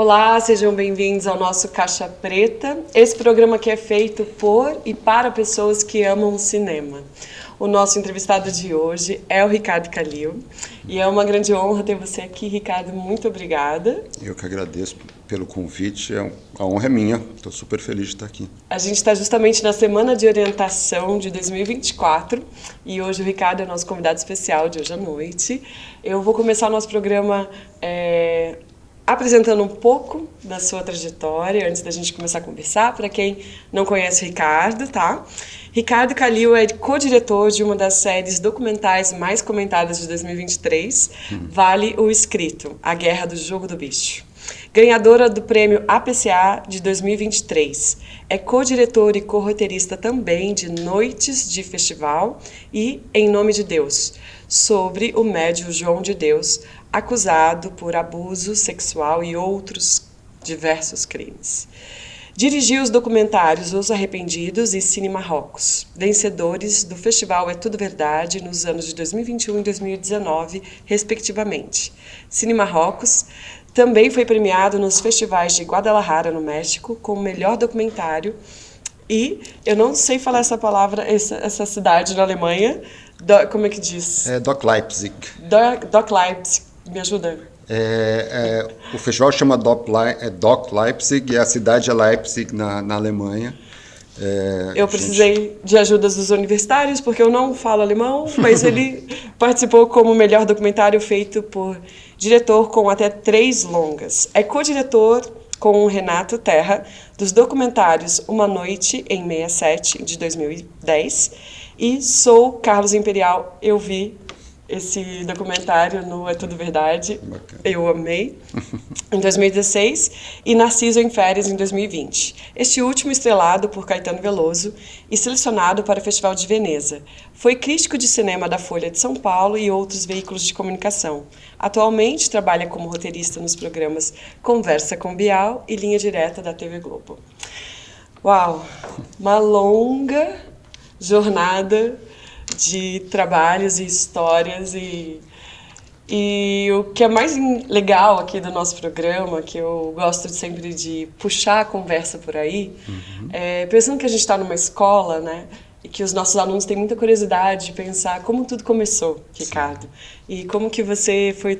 Olá, sejam bem-vindos ao nosso Caixa Preta. Esse programa aqui é feito por e para pessoas que amam o cinema. O nosso entrevistado de hoje é o Ricardo Calil e é uma grande honra ter você aqui, Ricardo. Muito obrigada. Eu que agradeço pelo convite, a honra é minha, estou super feliz de estar aqui. A gente está justamente na Semana de Orientação de 2024 e hoje o Ricardo é o nosso convidado especial de hoje à noite. Eu vou começar o nosso programa apresentando um pouco da sua trajetória, antes da gente começar a conversar, para quem não conhece o Ricardo, tá? Ricardo Calil é co-diretor de uma das séries documentais mais comentadas de 2023, Vale o Escrito, A Guerra do Jogo do Bicho. Ganhadora do prêmio APCA de 2023. É co-diretor e co-roteirista também de Noites de Festival e Em Nome de Deus, sobre o médium João de Deus, acusado por abuso sexual e outros diversos crimes. Dirigiu os documentários Os Arrependidos e Cine Marrocos, vencedores do Festival É Tudo Verdade nos anos de 2021 e 2019, respectivamente. Cine Marrocos também foi premiado nos festivais de Guadalajara, no México, como melhor documentário. E eu não sei falar essa palavra, essa cidade na Alemanha. Como é que diz? Doc Leipzig. Doc Leipzig. Me ajuda? O festival chama Doc Leipzig e a cidade é Leipzig, na Alemanha. Eu precisei de ajudas dos universitários, porque eu não falo alemão, mas ele participou como melhor documentário feito por diretor com até 3 longas. É co-diretor com o Renato Terra dos documentários Uma Noite em 67, de 2010, e Sou Carlos Imperial. Eu vi esse documentário no É Tudo Verdade, bacana. Eu amei, em 2016, e Narciso em Férias, em 2020. Este último estrelado por Caetano Veloso e selecionado para o Festival de Veneza. Foi crítico de cinema da Folha de São Paulo e outros veículos de comunicação. Atualmente trabalha como roteirista nos programas Conversa com Bial e Linha Direta da TV Globo. Uau! Uma longa jornada de trabalhos e histórias e o que é mais legal aqui do nosso programa, que eu gosto sempre de puxar a conversa por aí, pensando que a gente está numa escola, né, e que os nossos alunos têm muita curiosidade de pensar como tudo começou, Ricardo, e como que você foi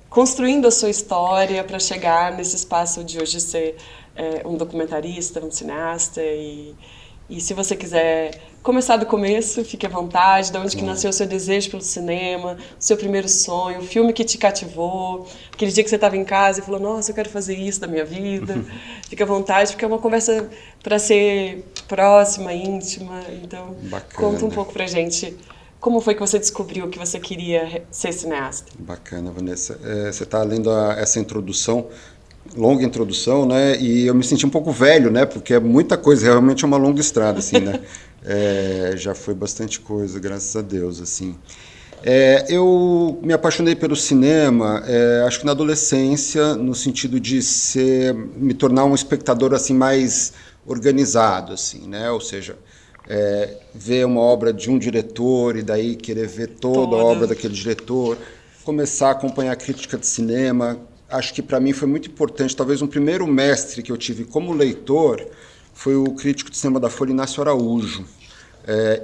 construindo a sua história para chegar nesse espaço de hoje ser um documentarista, um cineasta e se você quiser começar do começo, fique à vontade, de onde que nasceu o seu desejo pelo cinema, o seu primeiro sonho, o filme que te cativou, aquele dia que você estava em casa e falou, nossa, eu quero fazer isso da minha vida. Fique à vontade, porque é uma conversa para ser próxima, íntima. Então, bacana. Conta um pouco pra gente como foi que você descobriu que você queria ser cineasta. Bacana, Vanessa. Você está lendo essa introdução, longa introdução, né? E eu me senti um pouco velho, né? Porque é muita coisa, realmente é uma longa estrada, assim, né? Já foi bastante coisa, graças a Deus, assim. Eu me apaixonei pelo cinema, acho que na adolescência, no sentido de me tornar um espectador assim mais organizado, assim, né? Ou seja, ver uma obra de um diretor e daí querer ver toda a obra daquele diretor, começar a acompanhar a crítica de cinema. Acho que para mim foi muito importante, talvez um primeiro mestre que eu tive como leitor foi o crítico de cinema da Folha, Inácio Araújo.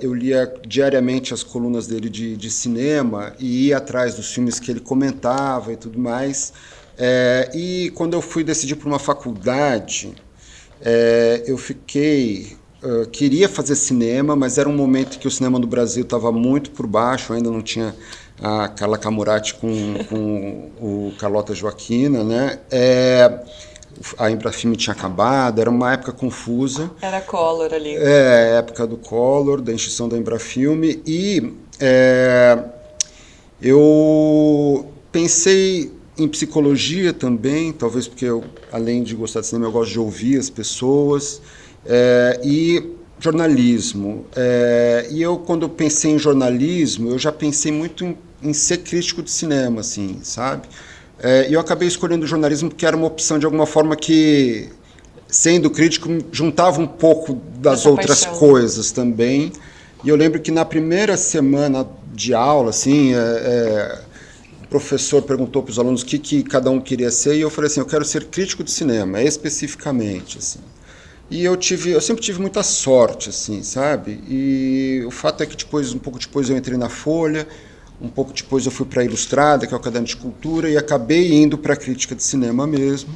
Eu lia diariamente as colunas dele de cinema e ia atrás dos filmes que ele comentava e tudo mais. E quando eu fui decidir por uma faculdade, eu queria fazer cinema, mas era um momento que o cinema no Brasil estava muito por baixo, ainda não tinha a Carla Camurati com o Carlota Joaquina, né? A Embrafilme tinha acabado, era uma época confusa. Era Collor ali. A época do Collor, da extinção da Embrafilme, e eu pensei em psicologia também, talvez porque eu, além de gostar de cinema, eu gosto de ouvir as pessoas, e jornalismo. E eu, quando eu pensei em jornalismo, eu já pensei muito em ser crítico de cinema, assim, sabe? E eu acabei escolhendo o jornalismo porque era uma opção, de alguma forma, que, sendo crítico, juntava um pouco das outras coisas também. E eu lembro que na primeira semana de aula, assim, professor perguntou para os alunos o que cada um queria ser, e eu falei assim, eu quero ser crítico de cinema, especificamente, assim. E eu sempre tive muita sorte, assim, sabe? E o fato é que um pouco depois eu entrei na Folha, um pouco depois eu fui para a Ilustrada, que é o Caderno de Cultura, e acabei indo para a crítica de cinema mesmo.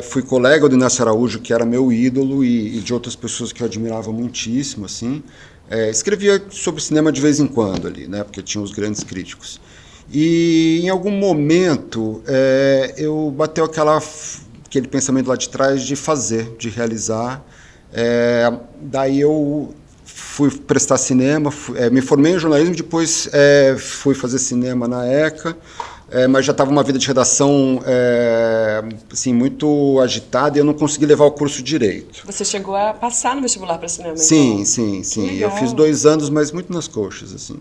Fui colega do Inácio Araújo, que era meu ídolo, e de outras pessoas que eu admirava muitíssimo, assim. Escrevia sobre cinema de vez em quando ali, né? Porque tinha os grandes críticos. E em algum momento eu bateu aquele pensamento lá de trás de fazer, de realizar. Daí eu fui prestar cinema, me formei em jornalismo, depois fui fazer cinema na ECA, mas já estava uma vida de redação assim, muito agitada e eu não consegui levar o curso direito. Você chegou a passar no vestibular para cinema? Sim, então? sim. Eu fiz 2 anos, mas muito nas coxas, assim.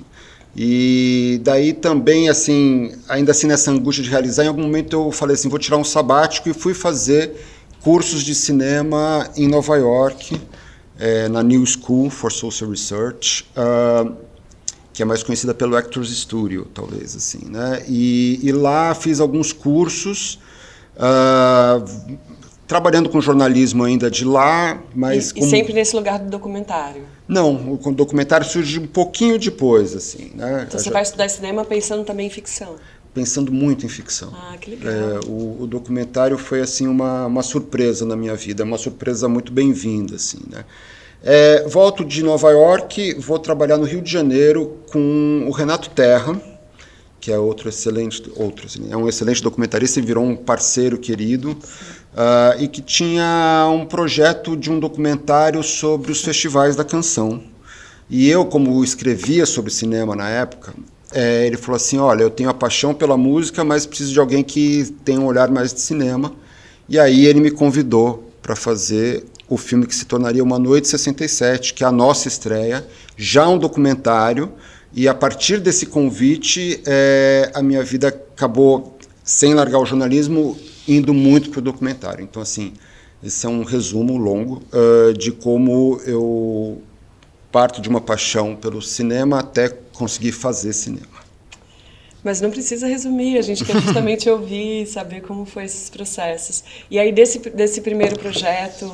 E daí também, assim, ainda assim nessa angústia de realizar, em algum momento eu falei assim, vou tirar um sabático e fui fazer cursos de cinema em Nova York, na New School for Social Research, que é mais conhecida pelo Actors Studio, talvez, assim, né? E lá fiz alguns cursos, trabalhando com jornalismo ainda de lá, mas... E sempre nesse lugar do documentário? Não, o documentário surge um pouquinho depois, assim, né? Então você vai estudar cinema pensando também em ficção? Pensando muito em ficção. Ah, que legal. O documentário foi, assim, uma surpresa na minha vida, uma surpresa muito bem-vinda, assim, né? Volto de Nova York, vou trabalhar no Rio de Janeiro com o Renato Terra, que é é um excelente documentarista e virou um parceiro querido, e que tinha um projeto de um documentário sobre os festivais da canção. E eu, como escrevia sobre cinema na época, ele falou assim, olha, eu tenho a paixão pela música, mas preciso de alguém que tenha um olhar mais de cinema. E aí ele me convidou para fazer o filme que se tornaria Uma Noite 67, que é a nossa estreia, já um documentário. E a partir desse convite, a minha vida acabou, sem largar o jornalismo, indo muito para o documentário. Então, assim, esse é um resumo longo de como eu parto de uma paixão pelo cinema até conseguir fazer cinema. Mas não precisa resumir, a gente quer justamente ouvir, saber como foi esses processos. E aí, desse primeiro projeto,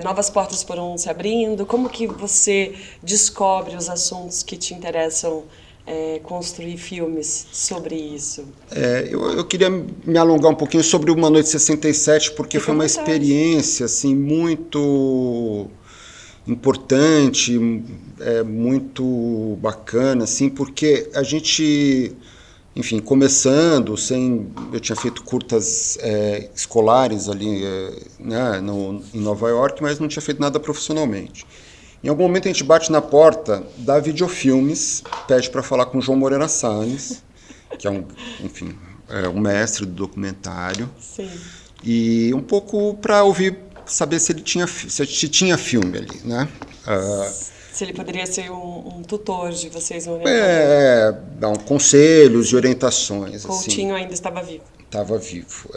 novas portas foram se abrindo. Como que você descobre os assuntos que te interessam construir filmes sobre isso? Eu queria me alongar um pouquinho sobre Uma Noite 67, porque foi uma experiência assim, muito importante, muito bacana, assim, porque a gente... Enfim, começando, eu tinha feito curtas escolares ali né, em Nova York, mas não tinha feito nada profissionalmente. Em algum momento a gente bate na porta da Videofilmes, pede para falar com o João Moreira Salles, que é um mestre do documentário. Sim. E um pouco para saber se tinha filme ali, né? Se ele poderia ser um tutor de vocês, dar conselhos e orientações. Coutinho assim. ainda estava vivo. Estava vivo,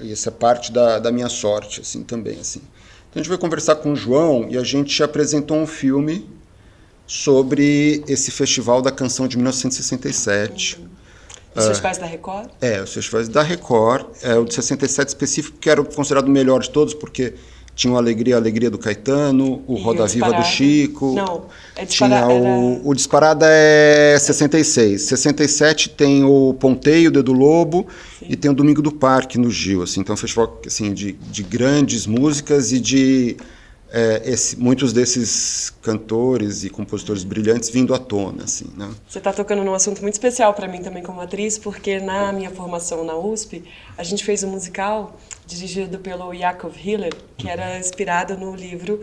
e essa é parte da minha sorte, assim, também, assim. Então a gente foi conversar com o João e a gente apresentou um filme sobre esse festival da canção de 1967. Os festivais da Record? Os festivais da Record, o de 67 específico, que era considerado o melhor de todos, porque... Tinha o Alegria do Caetano, o Roda Viva do Chico. Não, tinha o Disparada é 66. 67 tem o Ponteio, Dedo Lobo, sim, e tem o Domingo do Parque no Gil. Assim, então é um festival assim, de grandes músicas e de muitos desses cantores e compositores brilhantes vindo à tona. Assim, né? Você está tocando num assunto muito especial para mim também como atriz, porque na minha formação na USP, a gente fez um musical dirigido pelo Yakov Hiller, que era inspirado no livro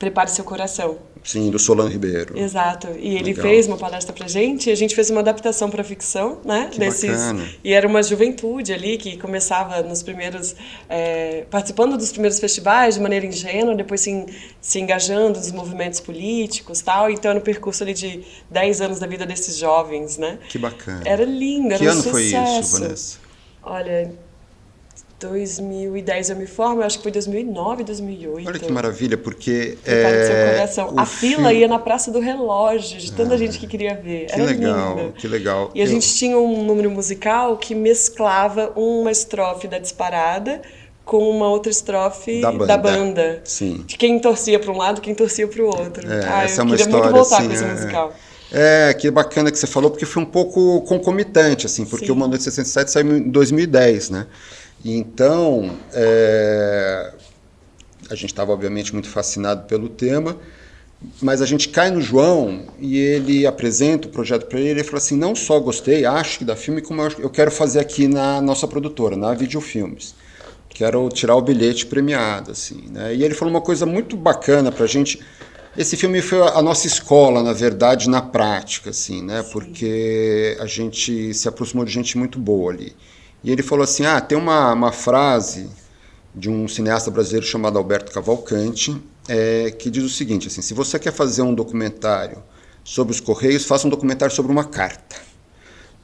Prepare Seu Coração. Sim, do Solano Ribeiro. Exato. E ele fez uma palestra pra gente, e a gente fez uma adaptação para ficção, né? Que bacana. E era uma juventude ali que começava nos primeiros... participando dos primeiros festivais de maneira ingênua, depois se engajando nos movimentos políticos e tal. Então, era um percurso ali de 10 anos da vida desses jovens, né? Que bacana. Era lindo, era um sucesso. Que ano foi isso, Vanessa? Olha... 2010 eu me formo, eu acho que foi 2009, 2008. Olha que maravilha, porque... A fila ia na Praça do Relógio, de tanta gente que queria ver. Que Era legal, lindo. que legal. E a gente tinha um número musical que mesclava uma estrofe da Disparada com uma outra estrofe da banda. Sim. De quem torcia para um lado, quem torcia para o outro. Essa é uma queria história, muito voltar assim, com esse musical. Que bacana que você falou, porque foi um pouco concomitante, assim, porque Sim. o Uma Noite de 67 saiu em 2010, né? Então, a gente estava, obviamente, muito fascinado pelo tema, mas a gente cai no João e ele apresenta o projeto para ele, ele fala assim, não só gostei, acho que da filme, como eu quero fazer aqui na nossa produtora, na Videofilmes. Quero tirar o bilhete premiado, assim, né? E ele falou uma coisa muito bacana para a gente. Esse filme foi a nossa escola, na verdade, na prática, assim, né? Sim. Porque a gente se aproximou de gente muito boa ali. E ele falou assim, tem uma frase de um cineasta brasileiro chamado Alberto Cavalcanti, que diz o seguinte, assim, se você quer fazer um documentário sobre os Correios, faça um documentário sobre uma carta.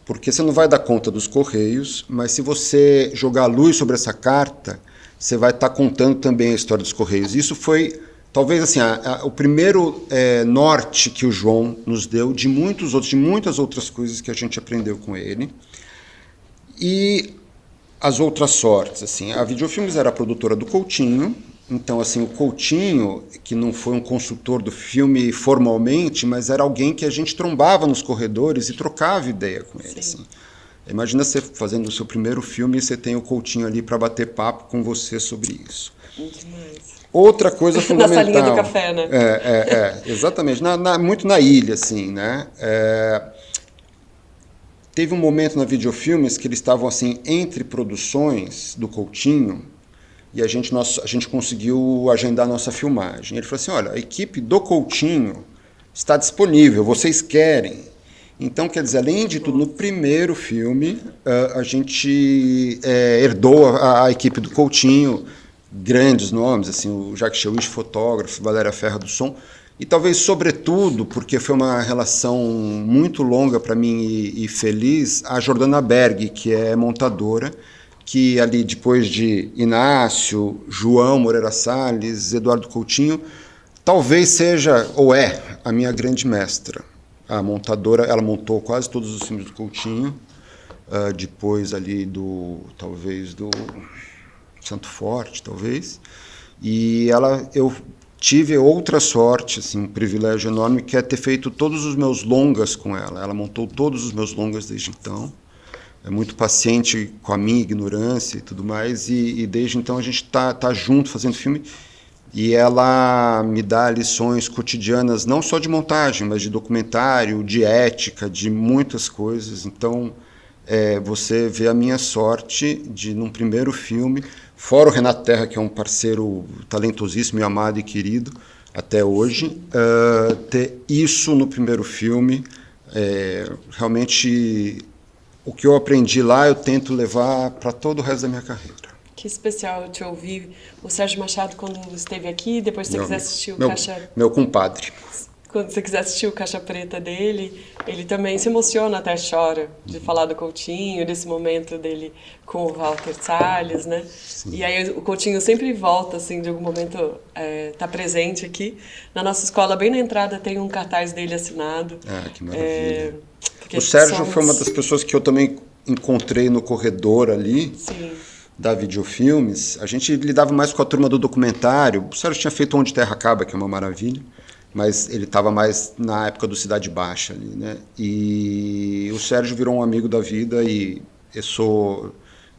Porque você não vai dar conta dos Correios, mas se você jogar luz sobre essa carta, você vai estar contando também a história dos Correios. Isso foi, talvez, assim, o primeiro norte que o João nos deu de muitas outras coisas que a gente aprendeu com ele. E as outras sortes, assim, a Videofilmes era a produtora do Coutinho, então, assim, o Coutinho, que não foi um consultor do filme formalmente, mas era alguém que a gente trombava nos corredores e trocava ideia com ele, assim. Imagina você fazendo o seu primeiro filme e você tem o Coutinho ali para bater papo com você sobre isso. Outra coisa fundamental... Na salinha do café, né? Exatamente. Muito na ilha, assim, né? Teve um momento na Videofilmes que eles estavam assim entre produções do Coutinho e a gente conseguiu agendar a nossa filmagem. Ele falou assim, olha, a equipe do Coutinho está disponível, vocês querem? Então, quer dizer, além de tudo, no primeiro filme, a gente herdou a equipe do Coutinho, grandes nomes, assim, o Jacques Chewich, fotógrafo, Valéria Ferra do som, e talvez, sobretudo, porque foi uma relação muito longa para mim e feliz, a Jordana Berg, que é montadora, que ali depois de Inácio, João Moreira Salles, Eduardo Coutinho, talvez seja, ou é, a minha grande mestra. A montadora, ela montou quase todos os filmes do Coutinho, depois ali talvez do Santo Forte, talvez, e eu tive outra sorte, assim, um privilégio enorme, que é ter feito todos os meus longas com ela. Ela montou todos os meus longas desde então. É muito paciente com a minha ignorância e tudo mais, e desde então a gente tá junto fazendo filme, e ela me dá lições cotidianas, não só de montagem, mas de documentário, de ética, de muitas coisas. Então, você vê a minha sorte de, num primeiro filme, fora o Renato Terra, que é um parceiro talentosíssimo e amado e querido até hoje, ter isso no primeiro filme, realmente o que eu aprendi lá eu tento levar para todo o resto da minha carreira. Que especial te ouvir. O Sérgio Machado, quando esteve aqui, depois se você quiser assistir o Caixa... Meu compadre. Quando você quiser assistir o Caixa Preta dele, ele também se emociona, até chora, de falar do Coutinho, desse momento dele com o Walter Salles, né? Sim. E aí o Coutinho sempre volta, assim, de algum momento tá presente aqui. Na nossa escola, bem na entrada, tem um cartaz dele assinado. Que maravilha. O Sérgio foi uma das pessoas que eu também encontrei no corredor ali. Sim. Da Videofilmes. A gente lidava mais com a turma do documentário. O Sérgio tinha feito Onde Terra Acaba, que é uma maravilha, mas ele estava mais na época do Cidade Baixa ali, né? E o Sérgio virou um amigo da vida e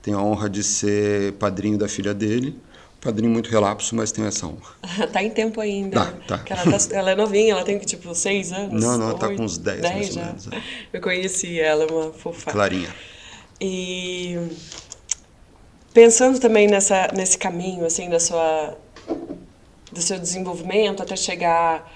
tenho a honra de ser padrinho da filha dele. Padrinho muito relapso, mas tenho essa honra. Tá em tempo ainda. Tá. Ela é novinha, ela tem tipo 6 anos? Não, ela tá com uns 10 mais já. ou menos. Eu conheci ela, uma fofa. Clarinha. E pensando também nesse caminho, assim, do seu desenvolvimento até chegar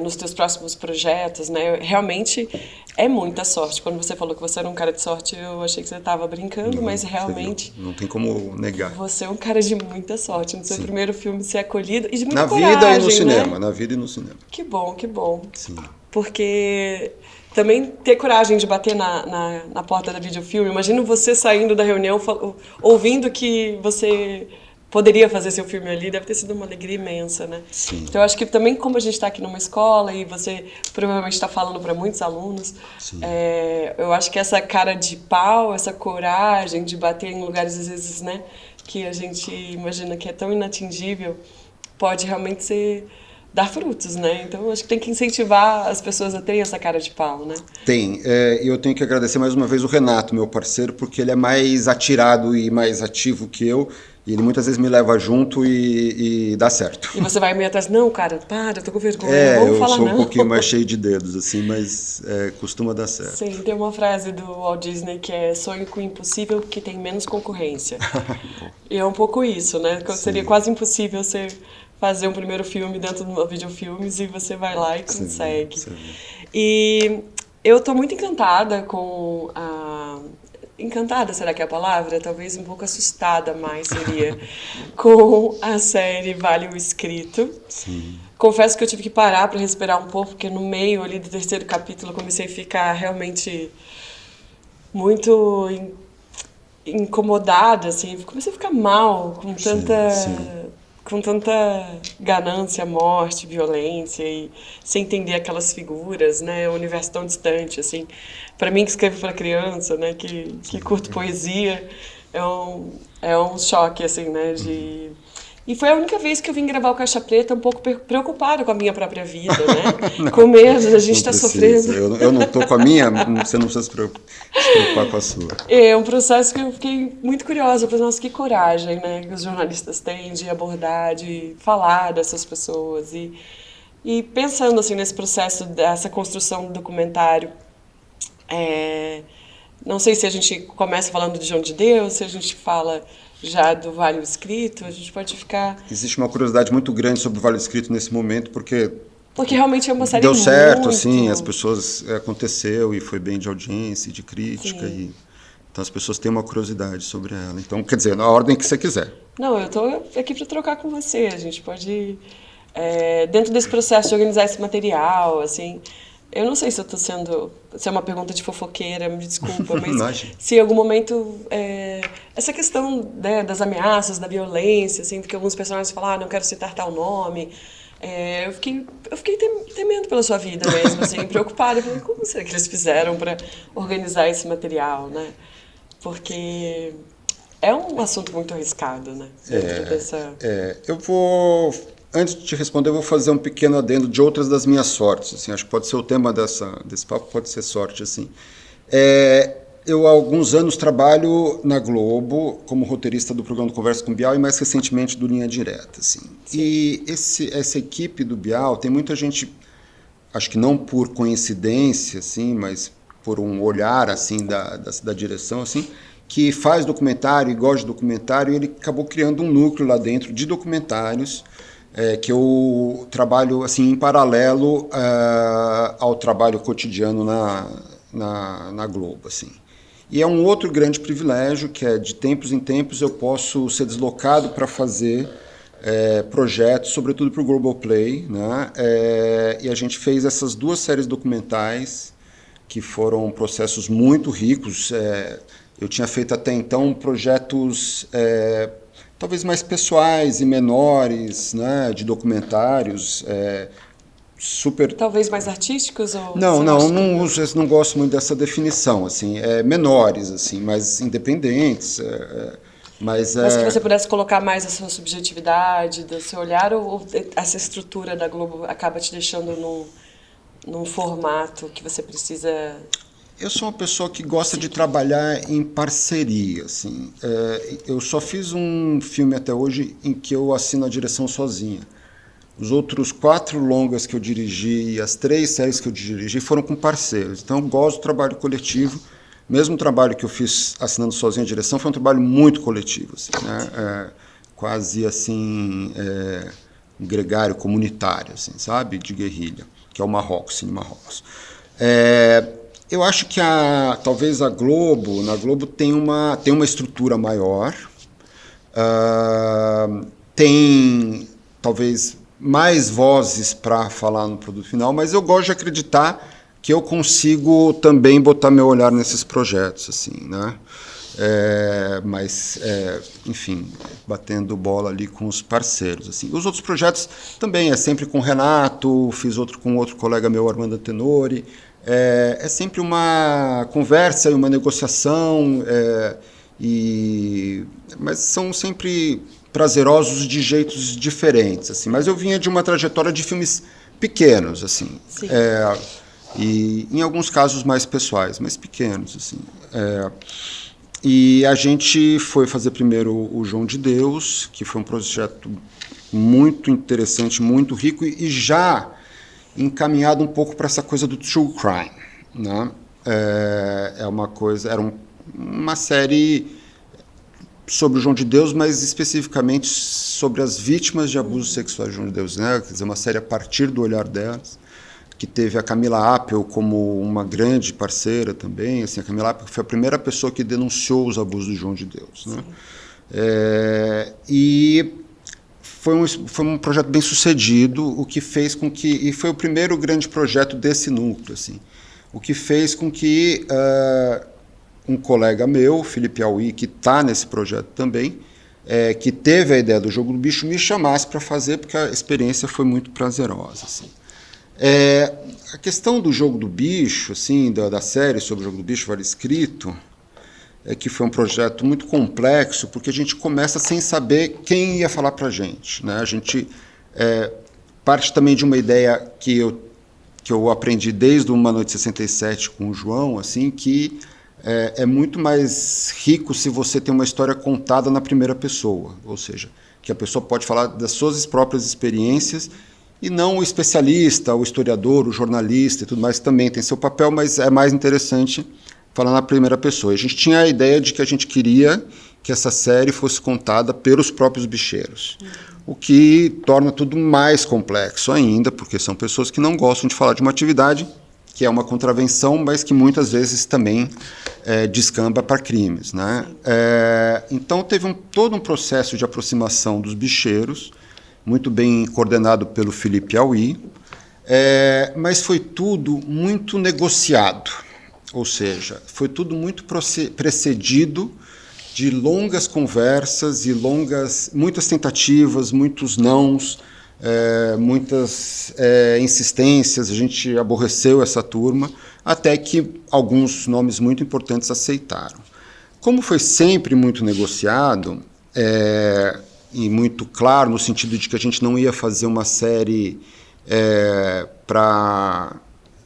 nos teus próximos projetos, né? Realmente é muita sorte. Quando você falou que você era um cara de sorte, eu achei que você estava brincando, Não, mas você realmente viu? Não tem como negar. você é um cara de muita sorte. No seu Sim. primeiro filme ser acolhido e de muita Na coragem, vida e no né? cinema, na vida e no cinema. Que bom, que bom. Sim. Porque também ter coragem de bater na porta da videofilme. Imagina você saindo da reunião ouvindo que você poderia fazer seu filme ali, deve ter sido uma alegria imensa, né? Sim. Então eu acho que também como a gente está aqui numa escola e você provavelmente está falando para muitos alunos, eu acho que essa cara de pau, essa coragem de bater em lugares às vezes, né, que a gente imagina que é tão inatingível, pode realmente dar frutos, né? Então eu acho que tem que incentivar as pessoas a terem essa cara de pau, né? Tem. E eu tenho que agradecer mais uma vez o Renato, meu parceiro, porque ele é mais atirado e mais ativo que eu. E ele muitas vezes me leva junto e dá certo. E você vai meio atrás, não, cara, para, eu tô com vergonha, vamos falar não. Eu sou um pouquinho mais cheio de dedos, assim, mas costuma dar certo. Sim, tem uma frase do Walt Disney que é sonhe com o impossível porque tem menos concorrência. E é um pouco isso, né? Seria quase impossível você fazer um primeiro filme dentro de uma videofilmes e você vai lá e consegue. Você vê. E eu tô muito encantada com a... Encantada, será que é a palavra? Talvez um pouco assustada mais seria com a série Vale o Escrito. Sim. Confesso que eu tive que parar para respirar um pouco, porque no meio ali do terceiro capítulo eu comecei a ficar realmente muito incomodada, assim. Comecei a ficar mal com tanta ganância, morte, violência e sem entender aquelas figuras, né? Um universo tão distante, assim. Para mim que escrevo para criança, né? Que curto poesia, é um choque, assim, né? E foi a única vez que eu vim gravar o Caixa Preta um pouco preocupada com a minha própria vida, né? Não, com medo, a gente está sofrendo. Eu não estou com a minha, você não precisa se preocupar com a sua. É um processo que eu fiquei muito curiosa. Eu falei, nossa, que coragem, né? Que os jornalistas têm de abordar, de falar dessas pessoas. E pensando, assim, nesse processo dessa construção do documentário, não sei se a gente começa falando de João de Deus, se a gente fala já do Vale o Escrito, a gente pode ficar... Existe uma curiosidade muito grande sobre o Vale do Escrito nesse momento, porque realmente é uma série deu certo, muito... assim, as pessoas... aconteceu e foi bem de audiência, de crítica, então as pessoas têm uma curiosidade sobre ela. Então, quer dizer, na ordem que você quiser. Não, eu estou aqui para trocar com você, a gente pode... dentro desse processo de organizar esse material, assim... Eu não sei se eu estou sendo... Se é uma pergunta de fofoqueira, me desculpa, mas se em algum momento... essa questão, né, das ameaças, da violência, assim, porque alguns personagens falam, não quero citar tal nome... eu fiquei temendo pela sua vida mesmo, assim, preocupada. Eu falei, como será que eles fizeram para organizar esse material, né? Porque é um assunto muito arriscado, né? Eu vou... Antes de te responder, eu vou fazer um pequeno adendo de outras das minhas sortes. Assim, acho que pode ser o tema desse papo, pode ser sorte. Assim. Eu, há alguns anos, trabalho na Globo como roteirista do programa do Conversa com Bial e, mais recentemente, do Linha Direta. Assim. E essa equipe do Bial, tem muita gente, acho que não por coincidência, assim, mas por um olhar assim, da direção, assim, que faz documentário e gosta de documentário, e ele acabou criando um núcleo lá dentro de documentários, que eu trabalho assim em paralelo ao trabalho cotidiano na Globo, assim. E é um outro grande privilégio, que é de tempos em tempos eu posso ser deslocado para fazer projetos, sobretudo para o Globoplay, né? E a gente fez essas 2 séries documentais, que foram processos muito ricos. Eu tinha feito até então projetos... talvez mais pessoais e menores, né, de documentários, super... Talvez mais artísticos? Ou não gosto muito dessa definição, assim, menores, assim, mais independentes, mas que você pudesse colocar mais a sua subjetividade, do seu olhar, ou essa estrutura da Globo acaba te deixando num formato que você precisa... Eu sou uma pessoa que gosta de trabalhar em parceria, assim. Eu só fiz um filme até hoje em que eu assino a direção sozinha. Os outros 4 longas que eu dirigi e as 3 séries que eu dirigi foram com parceiros. Então eu gosto do trabalho coletivo. Mesmo o trabalho que eu fiz assinando sozinho a direção foi um trabalho muito coletivo, assim, né? Quase assim... gregário, comunitário, assim, sabe? De guerrilha, que é o Marrocos, Cine Marrocos. Eu acho que talvez na Globo tem uma estrutura maior, tem talvez mais vozes para falar no produto final, mas eu gosto de acreditar que eu consigo também botar meu olhar nesses projetos, assim, né? Enfim, batendo bola ali com os parceiros, assim. Os outros projetos também sempre com o Renato, fiz outro com outro colega meu, Armando Tenori. É sempre uma conversa e uma negociação, mas são sempre prazerosos de jeitos diferentes, assim. Mas eu vinha de uma trajetória de filmes pequenos, assim, e em alguns casos mais pessoais, mas pequenos, assim. E a gente foi fazer primeiro o João de Deus, que foi um projeto muito interessante, muito rico e já encaminhado um pouco para essa coisa do true crime, né? Era uma série sobre o João de Deus, mas especificamente sobre as vítimas de abusos sexuais de João de Deus, né? Quer dizer, uma série a partir do olhar delas, que teve a Camila Apple como uma grande parceira também. Assim, a Camila Apple foi a primeira pessoa que denunciou os abusos do João de Deus, né? E foi um projeto bem sucedido, o que fez com que... E foi o primeiro grande projeto desse núcleo, assim, o que fez com que um colega meu, Felipe Aui, que está nesse projeto também, que teve a ideia do Jogo do Bicho, me chamasse para fazer, porque a experiência foi muito prazerosa, assim. A questão do Jogo do Bicho, assim, da série sobre o Jogo do Bicho, Vale Escrito, que foi um projeto muito complexo, porque a gente começa sem saber quem ia falar para a gente, né? A gente parte também de uma ideia que eu aprendi desde Uma Noite 67 com o João, assim, que é muito mais rico se você tem uma história contada na primeira pessoa, ou seja, que a pessoa pode falar das suas próprias experiências e não o especialista, o historiador, o jornalista e tudo mais, também tem seu papel, mas é mais interessante falar na primeira pessoa. A gente tinha a ideia de que a gente queria que essa série fosse contada pelos próprios bicheiros, o que torna tudo mais complexo ainda, porque são pessoas que não gostam de falar de uma atividade que é uma contravenção, mas que muitas vezes também descamba para crimes, né? Então teve todo um processo de aproximação dos bicheiros, muito bem coordenado pelo Felipe Aui, mas foi tudo muito negociado, ou seja, foi tudo muito precedido de longas conversas e muitas tentativas, muitos nãos, muitas insistências. A gente aborreceu essa turma, até que alguns nomes muito importantes aceitaram. Como foi sempre muito negociado, e muito claro, no sentido de que a gente não ia fazer uma série para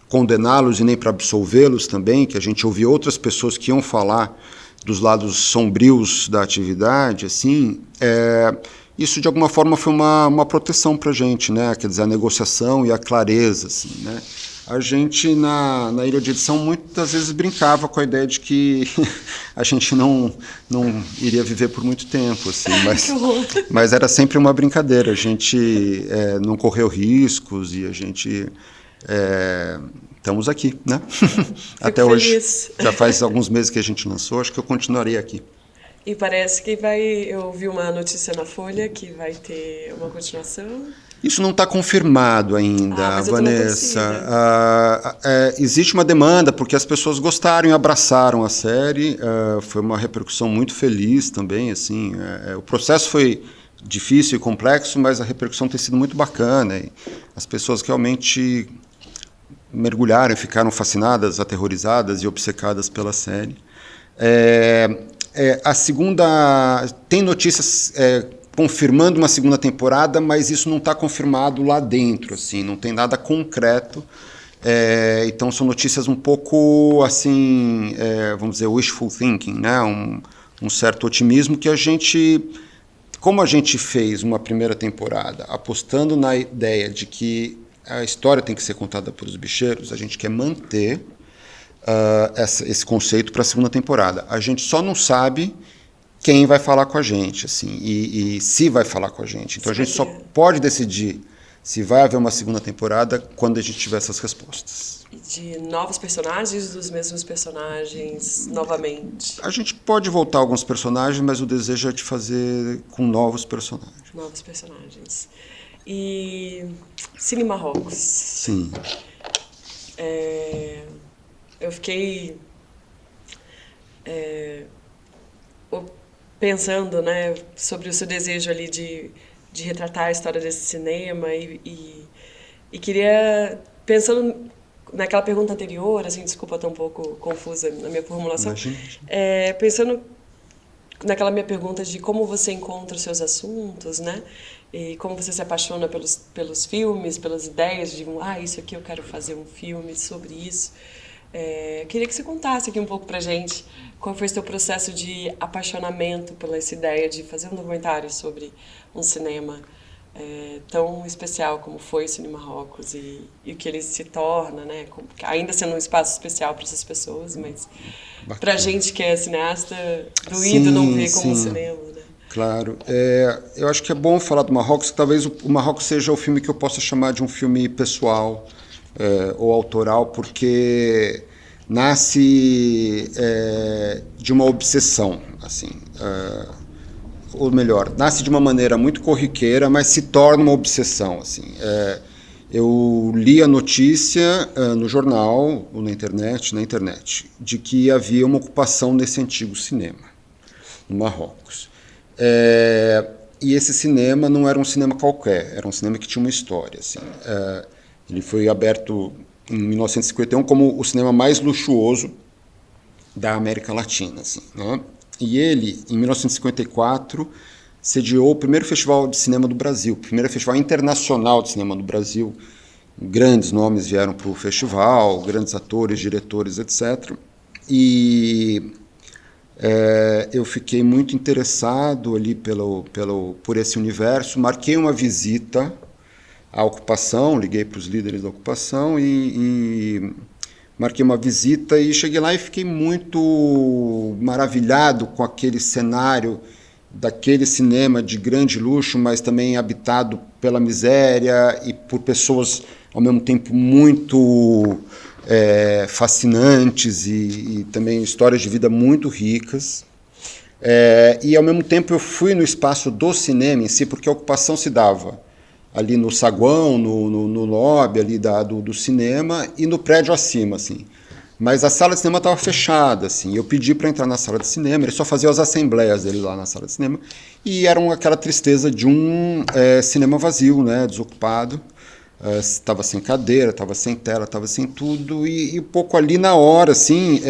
condená-los e nem para absolvê-los também, que a gente ouvia outras pessoas que iam falar dos lados sombrios da atividade, assim, isso de alguma forma foi uma proteção para a gente, né? Quer dizer, a negociação e a clareza, assim, né? A gente, na ilha de edição, muitas vezes brincava com a ideia de que a gente não iria viver por muito tempo, assim, mas era sempre uma brincadeira. A gente não correu riscos e a gente... estamos aqui, né? Até hoje. Já faz alguns meses que a gente lançou, acho que eu continuarei aqui. E parece que eu vi uma notícia na Folha que vai ter uma continuação. Isso não está confirmado ainda, Vanessa. Existe uma demanda, porque as pessoas gostaram e abraçaram a série. Foi uma repercussão muito feliz também. Assim, o processo foi difícil e complexo, mas a repercussão tem sido muito bacana. E as pessoas realmente mergulharam e ficaram fascinadas, aterrorizadas e obcecadas pela série. A segunda... Tem notícias... confirmando uma segunda temporada, mas isso não está confirmado lá dentro, assim, não tem nada concreto. Então são notícias um pouco assim, vamos dizer, wishful thinking, né? Um certo otimismo que como a gente fez uma primeira temporada apostando na ideia de que a história tem que ser contada pelos bicheiros, a gente quer manter esse conceito para a segunda temporada. A gente só não sabe quem vai falar com a gente, assim, e se vai falar com a gente. Então a gente só pode decidir se vai haver uma segunda temporada quando a gente tiver essas respostas. E de novos personagens, dos mesmos personagens, novamente? A gente pode voltar alguns personagens, mas o desejo é de fazer com novos personagens. Novos personagens. E Cine Marrocos. Sim. Eu fiquei pensando, né, sobre o seu desejo ali de retratar a história desse cinema e queria, pensando naquela pergunta anterior, assim, desculpa, estou um pouco confusa na minha formulação, pensando naquela minha pergunta de como você encontra os seus assuntos, né, e como você se apaixona pelos filmes, pelas ideias de, isso aqui eu quero fazer um filme sobre isso. Queria que você contasse aqui um pouco pra gente qual foi o seu processo de apaixonamento pela essa ideia de fazer um documentário sobre um cinema tão especial como foi o Cine Marrocos e o que ele se torna, né? Ainda sendo um espaço especial para essas pessoas, mas para a gente que é cineasta, doído não ver como cinema, né? Claro. Eu acho que é bom falar do Marrocos, que talvez o Marrocos seja o filme que eu possa chamar de um filme pessoal ou autoral, porque nasce de uma obsessão, assim, ou melhor, nasce de uma maneira muito corriqueira, mas se torna uma obsessão, assim. Eu li a notícia no jornal ou na internet, de que havia uma ocupação nesse antigo cinema, no Marrocos. E esse cinema não era um cinema qualquer, era um cinema que tinha uma história, assim. Ele foi aberto em 1951 como o cinema mais luxuoso da América Latina, assim, né? E ele, em 1954, sediou o primeiro festival de cinema do Brasil, o primeiro festival internacional de cinema do Brasil. Grandes nomes vieram para o festival, grandes atores, diretores, etc. E eu fiquei muito interessado ali por esse universo, marquei uma visita à ocupação, liguei para os líderes da ocupação e marquei uma visita e cheguei lá e fiquei muito maravilhado com aquele cenário daquele cinema de grande luxo, mas também habitado pela miséria e por pessoas, ao mesmo tempo, muito fascinantes e também histórias de vida muito ricas. E, ao mesmo tempo, eu fui no espaço do cinema em si, porque a ocupação se dava ali no saguão, no lobby ali do cinema e no prédio acima, assim. Mas a sala de cinema estava fechada, assim. Eu pedi para entrar na sala de cinema, ele só fazia as assembleias dele lá na sala de cinema, e era aquela tristeza de um cinema vazio, né, desocupado. Estava sem cadeira, estava sem tela, estava sem tudo, e um pouco ali na hora, assim,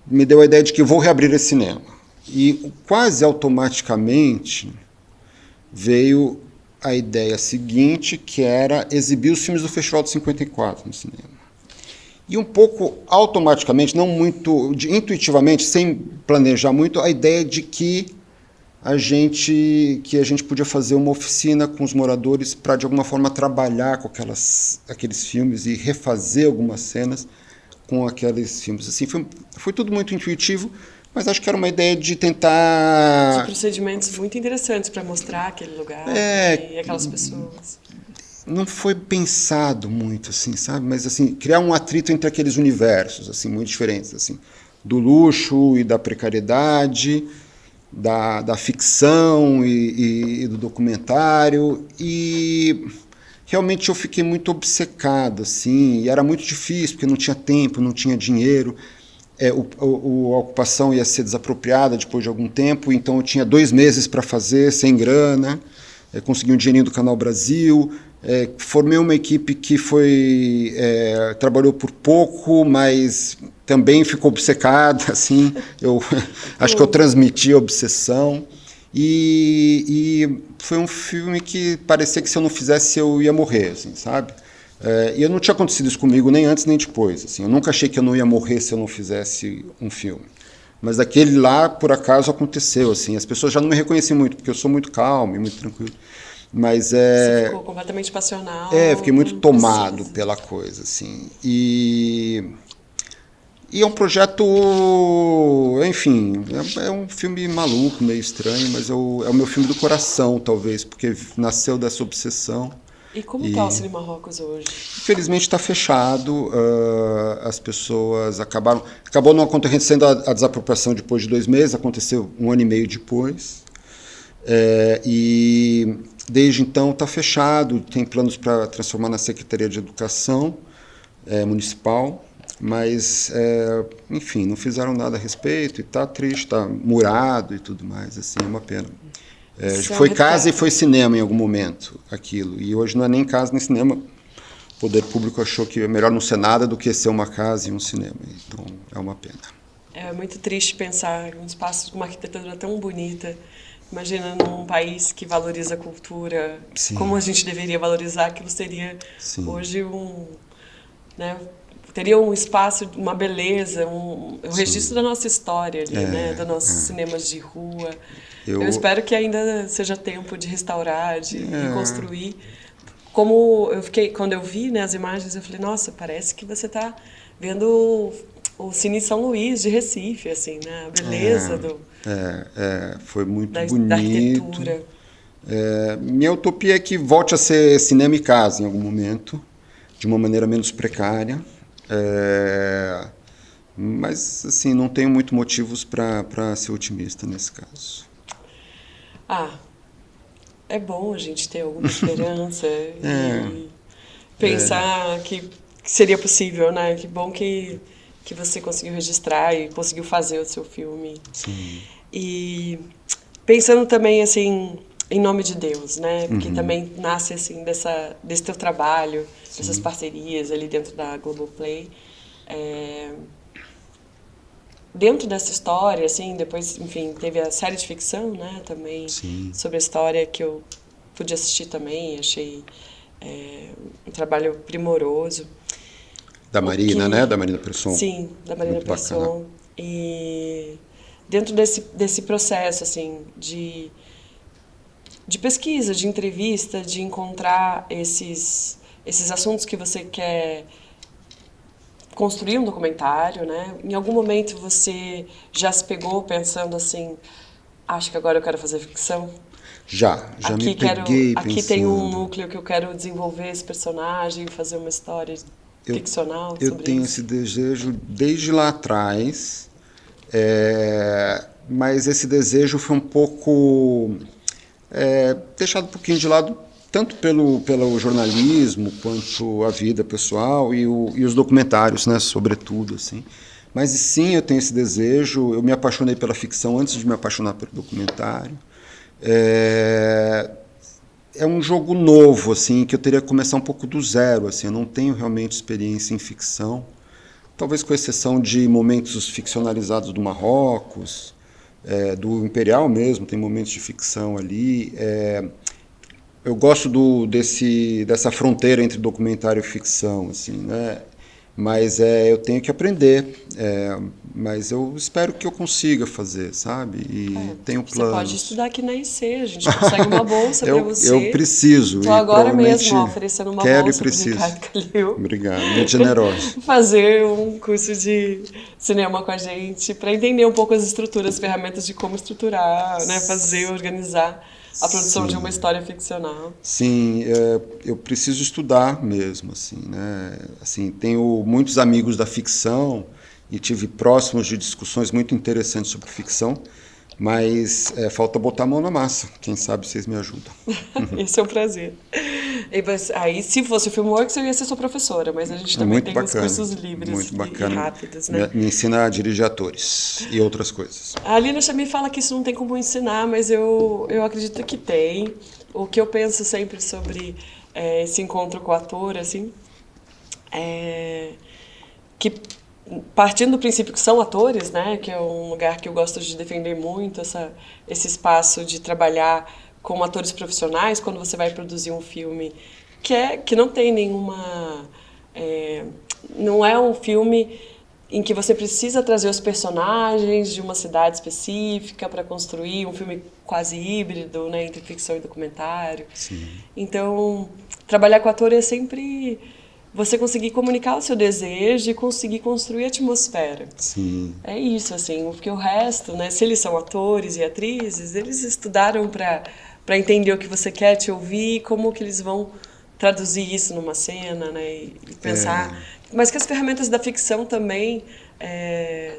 me deu a ideia de que vou reabrir esse cinema. E quase automaticamente veio a ideia seguinte, que era exibir os filmes do Festival de 54 no cinema. E um pouco automaticamente, não muito, intuitivamente, sem planejar muito, a ideia de que a gente podia fazer uma oficina com os moradores para, de alguma forma, trabalhar com aqueles filmes e refazer algumas cenas com aqueles filmes. Assim, foi tudo muito intuitivo, mas acho que era uma ideia de tentar... De procedimentos muito interessantes para mostrar aquele lugar e aquelas pessoas. Não foi pensado muito, assim, sabe? Mas, assim, criar um atrito entre aqueles universos, assim, muito diferentes, assim, do luxo e da precariedade, da ficção e do documentário. E realmente eu fiquei muito obcecado, assim, e era muito difícil, porque não tinha tempo, não tinha dinheiro. A ocupação ia ser desapropriada depois de algum tempo, então eu tinha 2 meses para fazer, sem grana, consegui um dinheirinho do Canal Brasil, formei uma equipe que trabalhou por pouco, mas também ficou obcecada, assim, acho que eu transmiti a obsessão, e foi um filme que parecia que se eu não fizesse eu ia morrer, assim, sabe? E não tinha acontecido isso comigo nem antes nem depois. Assim, eu nunca achei que eu não ia morrer se eu não fizesse um filme. Mas aquele lá, por acaso, aconteceu. Assim, as pessoas já não me reconheciam muito, porque eu sou muito calmo e muito tranquilo. Mas Você ficou completamente passional. Fiquei muito tomado pela coisa. Assim. E E é um projeto, enfim, é um filme maluco, meio estranho, mas é o meu filme do coração, talvez, porque nasceu dessa obsessão. E como está o Cine Marrocos hoje? Infelizmente está fechado, as pessoas acabou não acontecendo a desapropriação depois de 2 meses, aconteceu 1 ano e meio depois. E desde então está fechado, tem planos para transformar na Secretaria de Educação Municipal, mas, enfim, não fizeram nada a respeito e está triste, está murado e tudo mais, assim, é uma pena. Foi casa e foi cinema em algum momento, aquilo, e hoje não é nem casa nem cinema. O poder público achou que é melhor não ser nada do que ser uma casa e um cinema, então é uma pena. É muito triste pensar em um espaço com uma arquitetura tão bonita. Imagina num país que valoriza a cultura, sim, como a gente deveria valorizar, aquilo seria, sim, hoje né, teria um espaço, uma beleza, um registro da nossa história ali, né, dos nossos cinemas de rua. Eu espero que ainda seja tempo de restaurar, de reconstruir. Como eu fiquei, quando eu vi, né, as imagens, eu falei, nossa, parece que você está vendo o Cine São Luís de Recife, assim, né, a beleza foi muito bonito. Da arquitetura. Minha utopia é que volte a ser cinema e casa em algum momento, de uma maneira menos precária. Mas, assim, não tenho muito motivos para ser otimista nesse caso. É bom a gente ter alguma esperança e pensar que seria possível, né? Que bom que você conseguiu registrar e conseguiu fazer o seu filme. Sim. E pensando também, assim, em nome de Deus, né? Porque também nasce, assim, desse teu trabalho, sim, dessas parcerias ali dentro da Globoplay. Dentro dessa história, assim, depois, enfim, teve a série de ficção, né, também, sim, sobre a história que eu pude assistir também, achei um trabalho primoroso. Da Marina, né, da Marina Persson. Sim, da Marina Persson. E dentro desse processo, assim, de pesquisa, de entrevista, de encontrar esses assuntos que você quer construir um documentário, né? Em algum momento você já se pegou pensando assim, acho que agora eu quero fazer ficção? Já me peguei aqui pensando. Tem um núcleo que eu quero desenvolver esse personagem, fazer uma história ficcional sobre isso. Eu tenho esse desejo desde lá atrás, mas esse desejo foi um pouco deixado um pouquinho de lado, tanto pelo jornalismo quanto a vida pessoal e os documentários, né, sobretudo, assim. Mas sim, eu tenho esse desejo. Eu me apaixonei pela ficção antes de me apaixonar pelo documentário. É um jogo novo, assim, que eu teria que começar um pouco do zero, assim. Eu não tenho realmente experiência em ficção, talvez com exceção de momentos ficcionalizados do Marrocos, do Imperial mesmo, tem momentos de ficção ali. Eu gosto dessa fronteira entre documentário e ficção, assim, né? Mas eu tenho que aprender, mas eu espero que eu consiga fazer, sabe? E tenho planos. Você pode estudar aqui na IC, a gente consegue uma bolsa para você. Eu preciso. Estou agora mesmo oferecendo uma bolsa para o Ricardo Calil. Obrigado, muito generoso. Fazer um curso de cinema com a gente, para entender um pouco as estruturas, as ferramentas de como estruturar, né? Fazer, organizar a produção, sim, de uma história ficcional. Sim, eu preciso estudar mesmo, assim, né? Assim, tenho muitos amigos da ficção e tive próximos de discussões muito interessantes sobre ficção, mas falta botar a mão na massa. Quem sabe vocês me ajudam. Esse é um prazer. Aí, se fosse o Filmworks, eu ia ser sua professora, mas a gente também muito tem bacana, os cursos livres muito bacana, e rápidos, né? Me ensina a dirigir atores e outras coisas. A Lina me fala que isso não tem como ensinar, mas eu acredito que tem. O que eu penso sempre sobre esse encontro com o ator, assim, que partindo do princípio que são atores, né, que é um lugar que eu gosto de defender muito, esse espaço de trabalhar com atores profissionais quando você vai produzir um filme que não tem nenhuma... não é um filme em que você precisa trazer os personagens de uma cidade específica para construir um filme quase híbrido, né, entre ficção e documentário. Sim. Então, trabalhar com ator é sempre você conseguir comunicar o seu desejo e conseguir construir a atmosfera. Sim. É isso, assim, porque o resto, né, se eles são atores e atrizes, eles estudaram para entender o que você quer te ouvir, como que eles vão traduzir isso numa cena, né, e pensar. Mas que as ferramentas da ficção também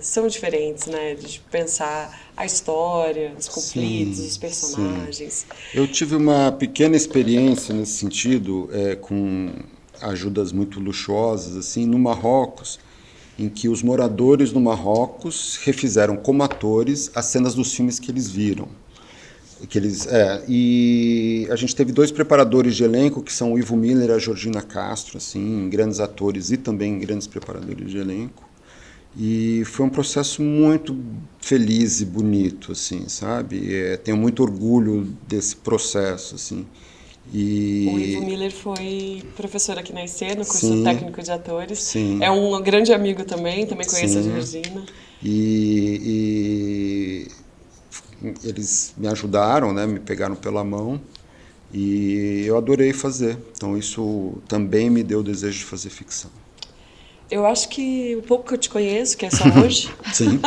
são diferentes, né, de pensar a história, os conflitos, os personagens. Sim. Eu tive uma pequena experiência nesse sentido, com ajudas muito luxuosas, assim, no Marrocos, em que os moradores do Marrocos refizeram como atores as cenas dos filmes que eles viram. E a gente teve 2 preparadores de elenco, que são o Ivo Miller e a Georgina Castro, assim, grandes atores e também grandes preparadores de elenco. E foi um processo muito feliz e bonito, assim, sabe? Tenho muito orgulho desse processo, assim. O Ivo Miller foi professor aqui na IC, no curso técnico de atores. Sim. É um grande amigo também conheço a Georgina. E eles me ajudaram, né, me pegaram pela mão e eu adorei fazer. Então isso também me deu o desejo de fazer ficção. Eu acho que o pouco que eu te conheço, que é só hoje, Sim.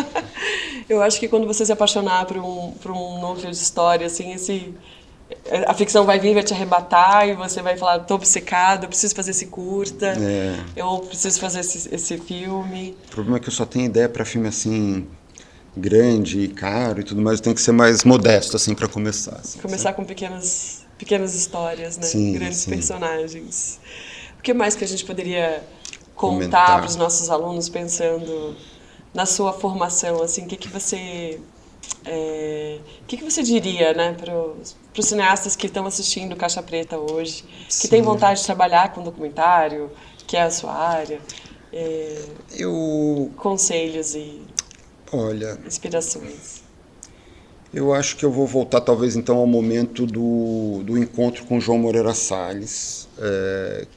eu acho que quando você se apaixonar por um núcleo de história, assim, a ficção vai vir, vai te arrebatar e você vai falar, estou obcecado, eu preciso fazer esse curta, eu preciso fazer esse filme. O problema é que eu só tenho ideia para filme assim grande e caro e tudo mais, eu tenho que ser mais modesto assim para começar. Assim, começar com pequenas histórias, né? Sim, grandes sim. personagens. O que mais que a gente poderia contar para os nossos alunos pensando na sua formação, assim, o que você diria, né, para os cineastas que estão assistindo Caixa Preta hoje, que têm vontade de trabalhar com documentário, que é a sua área, conselhos e inspirações? Eu acho que eu vou voltar talvez então ao momento do encontro com João Moreira Salles,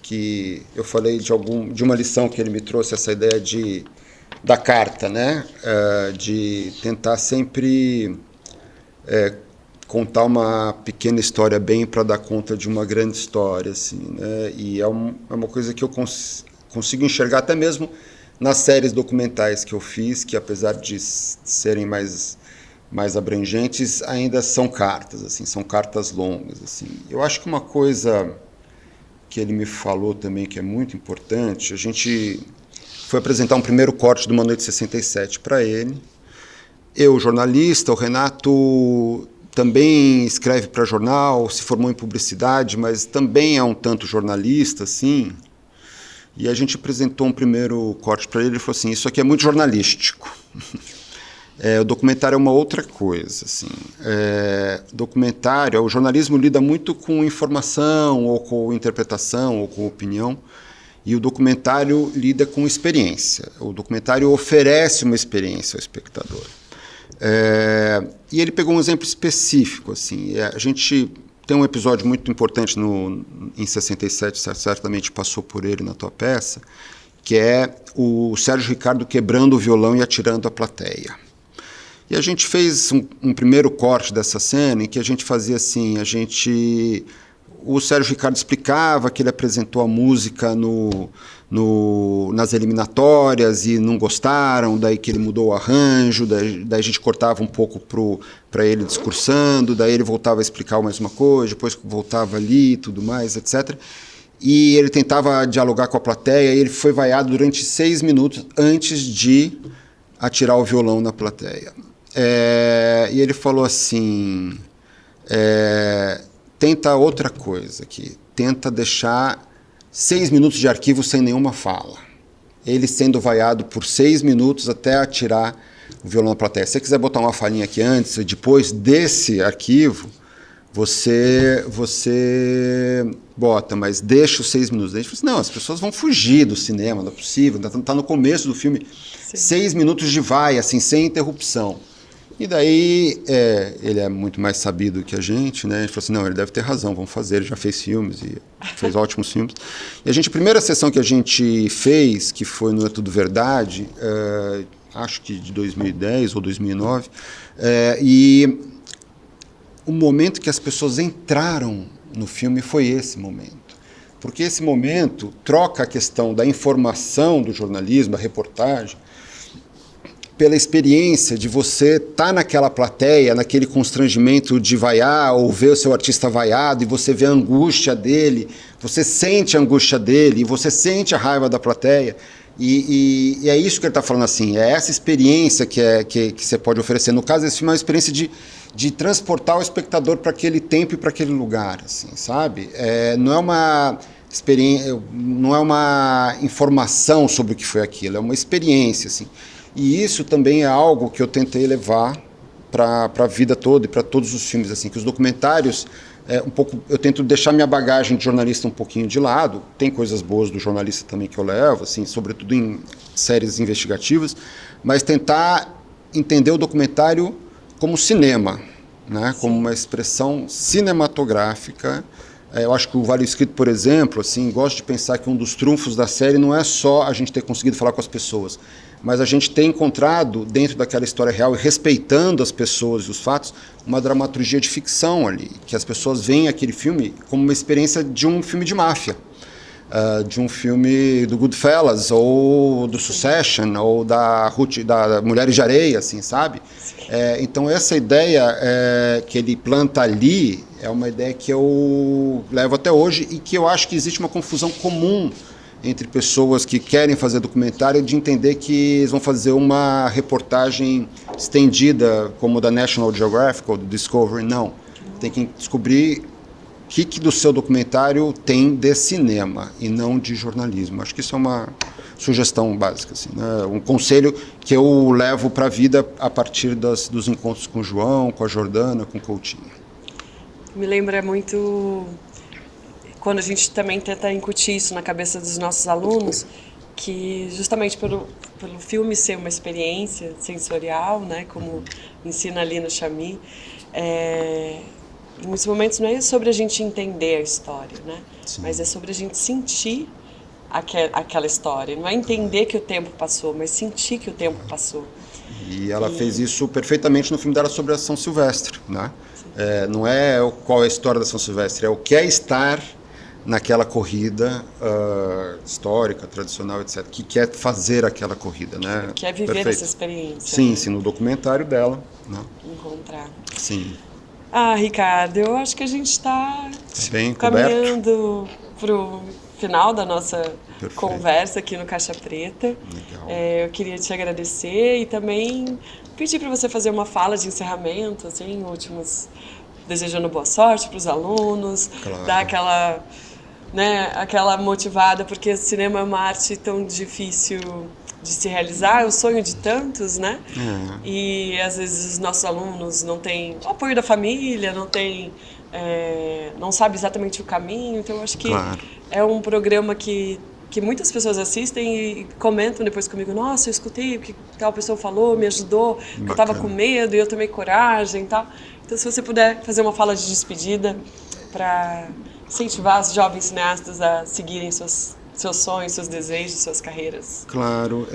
que eu falei de uma lição que ele me trouxe, essa ideia da carta, né? De tentar sempre contar uma pequena história bem para dar conta de uma grande história, assim, né? E é uma coisa que eu consigo enxergar até mesmo nas séries documentais que eu fiz, que apesar de serem mais abrangentes, ainda são cartas, assim, são cartas longas, assim. Eu acho que uma coisa que ele me falou também que é muito importante, a gente foi apresentar um primeiro corte de Uma Noite 67 para ele. Eu, jornalista, o Renato também escreve para jornal, se formou em publicidade, mas também é um tanto jornalista, assim. E a gente apresentou um primeiro corte para ele e falou assim, isso aqui é muito jornalístico. O documentário é uma outra coisa. Assim. O jornalismo lida muito com informação, ou com interpretação, ou com opinião, e o documentário lida com experiência. O documentário oferece uma experiência ao espectador. E ele pegou um exemplo específico. Assim, a gente tem um episódio muito importante em 67, certamente passou por ele na tua peça, que é o Sérgio Ricardo quebrando o violão e atirando a plateia. E a gente fez um primeiro corte dessa cena em que a gente fazia assim, o Sérgio Ricardo explicava que ele apresentou a música nas eliminatórias e não gostaram, daí que ele mudou o arranjo, daí a gente cortava um pouco para ele discursando, daí ele voltava a explicar mais uma coisa, depois voltava ali e tudo mais, etc. E ele tentava dialogar com a plateia e ele foi vaiado durante 6 minutos antes de atirar o violão na plateia. E ele falou assim, tenta outra coisa aqui, tenta deixar 6 minutos de arquivo sem nenhuma fala. Ele sendo vaiado por 6 minutos até atirar o violão na plateia. Se você quiser botar uma falinha aqui antes e depois desse arquivo, você bota, mas deixa os 6 minutos. Daí a gente falou assim, não, as pessoas vão fugir do cinema, não é possível, está no começo do filme. Sim. 6 minutos de vaia, assim, sem interrupção. E daí, ele é muito mais sabido que a gente, né? Ele falou assim, não, ele deve ter razão, vamos fazer, ele já fez filmes, e fez ótimos filmes. E a primeira sessão que a gente fez, que foi no É Tudo Verdade, acho que de 2010 ou 2009, e o momento que as pessoas entraram no filme foi esse momento. porque esse momento troca a questão da informação do jornalismo, a reportagem, pela experiência de você estar naquela plateia, naquele constrangimento de vaiar ou ver o seu artista vaiado e você vê a angústia dele, você sente a angústia dele e você sente a raiva da plateia. E é isso que ele está falando assim, é essa experiência que você pode oferecer. No caso, esse filme é uma experiência de transportar o espectador para aquele tempo e para aquele lugar, assim, sabe? Não é uma experiência, não é uma informação sobre o que foi aquilo, é uma experiência, assim. E isso também é algo que eu tentei levar para a vida toda e para todos os filmes, assim, que os documentários, eu tento deixar minha bagagem de jornalista um pouquinho de lado. Tem coisas boas do jornalista também que eu levo, assim, sobretudo em séries investigativas, mas tentar entender o documentário como cinema, né, como uma expressão cinematográfica. Eu acho que o Vale Escrito, por exemplo, assim, gosto de pensar que um dos trunfos da série não é só a gente ter conseguido falar com as pessoas, mas a gente ter encontrado, dentro daquela história real, e respeitando as pessoas e os fatos, uma dramaturgia de ficção ali, que as pessoas veem aquele filme como uma experiência de um filme de máfia, de um filme do Goodfellas, ou do Succession, ou da Mulheres de Areia, assim, sabe? Então essa ideia que ele planta ali é uma ideia que eu levo até hoje e que eu acho que existe uma confusão comum entre pessoas que querem fazer documentário, de entender que eles vão fazer uma reportagem estendida como da National Geographic ou do Discovery. Não, tem que descobrir o que do seu documentário tem de cinema e não de jornalismo. Acho que isso é uma sugestão básica, assim, né? Um conselho que eu levo para a vida a partir dos encontros com o João, com a Jordana, com o Coutinho. Me lembra muito quando a gente também tenta incutir isso na cabeça dos nossos alunos, que justamente pelo filme ser uma experiência sensorial, né, como ensina ali no Chamy, em muitos momentos não é sobre a gente entender a história, né, mas é sobre a gente sentir aquela história. Não é entender que o tempo passou, mas sentir que o tempo passou. E ela fez isso perfeitamente no filme dela sobre a São Silvestre, né? Não é qual é a história da São Silvestre, é o que é estar naquela corrida histórica, tradicional, etc., que quer fazer aquela corrida, né? Quer viver essa experiência. Sim, né? sim, no documentário dela. Né? Encontrar. Sim. Ricardo, eu acho que a gente está caminhando para o final da nossa conversa aqui no Caixa Preta. Legal. Eu queria te agradecer e também pedir para você fazer uma fala de encerramento, assim, desejando boa sorte para os alunos, Claro. dar aquela motivada, porque o cinema é uma arte tão difícil de se realizar, é o sonho de tantos, né? E às vezes os nossos alunos não têm o apoio da família, não sabe exatamente o caminho, então eu acho que é um programa que muitas pessoas assistem e comentam depois comigo, nossa, eu escutei o que tal pessoa falou, me ajudou, eu estava com medo e eu tomei coragem e tal. Então, se você puder fazer uma fala de despedida para incentivar os jovens cineastas a seguirem seus sonhos, seus desejos, suas carreiras. Claro.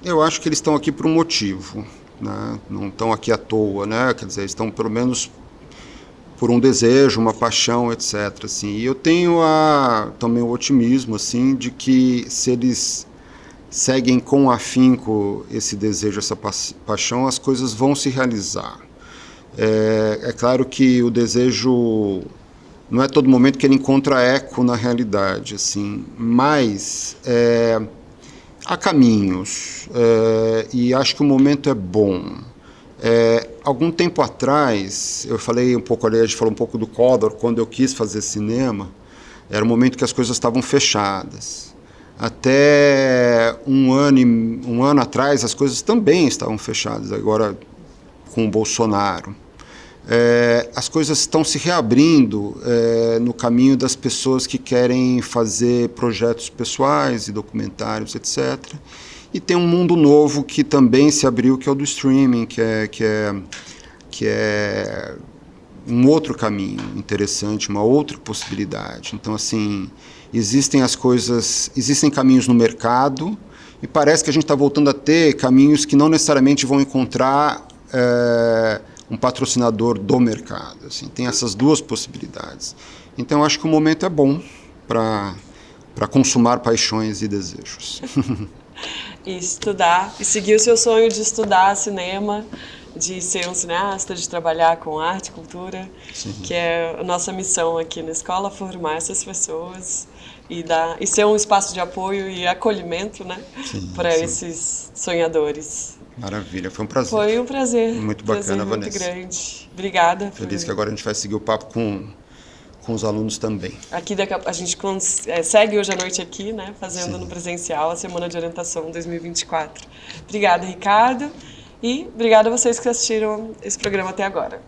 Eu acho que eles estão aqui por um motivo, né? Não estão aqui à toa, né? Quer dizer, estão pelo menos por um desejo, uma paixão, etc. Assim. E eu tenho também o otimismo, assim, de que se eles seguem com afinco esse desejo, essa paixão, as coisas vão se realizar. É claro que o desejo não é todo momento que ele encontra eco na realidade, assim, mas há caminhos e acho que o momento é bom. Algum tempo atrás, eu falei um pouco ali, a gente falou um pouco do Códor, quando eu quis fazer cinema, era um momento que as coisas estavam fechadas. Até um ano atrás, as coisas também estavam fechadas, agora com o Bolsonaro. As coisas estão se reabrindo no caminho das pessoas que querem fazer projetos pessoais e documentários, etc. E tem um mundo novo que também se abriu, que é o do streaming, que é um outro caminho interessante, uma outra possibilidade. Então, assim, existem caminhos no mercado e parece que a gente está voltando a ter caminhos que não necessariamente vão encontrar um patrocinador do mercado. Assim, tem essas duas possibilidades. Então, acho que o momento é bom, para consumar paixões e desejos. E estudar, e seguir o seu sonho de estudar cinema, de ser um cineasta, de trabalhar com arte e cultura, sim, que é a nossa missão aqui na escola, formar essas pessoas e ser um espaço de apoio e acolhimento, né, para esses sonhadores. Maravilha, foi um prazer. Foi um prazer. Muito bacana, muito Vanessa. Grande. Obrigada. Feliz que agora a gente vai seguir o papo com os alunos também. Aqui a gente segue hoje à noite aqui, né, fazendo no presencial a Semana de Orientação 2024. Obrigada, Ricardo, e obrigada a vocês que assistiram esse programa até agora.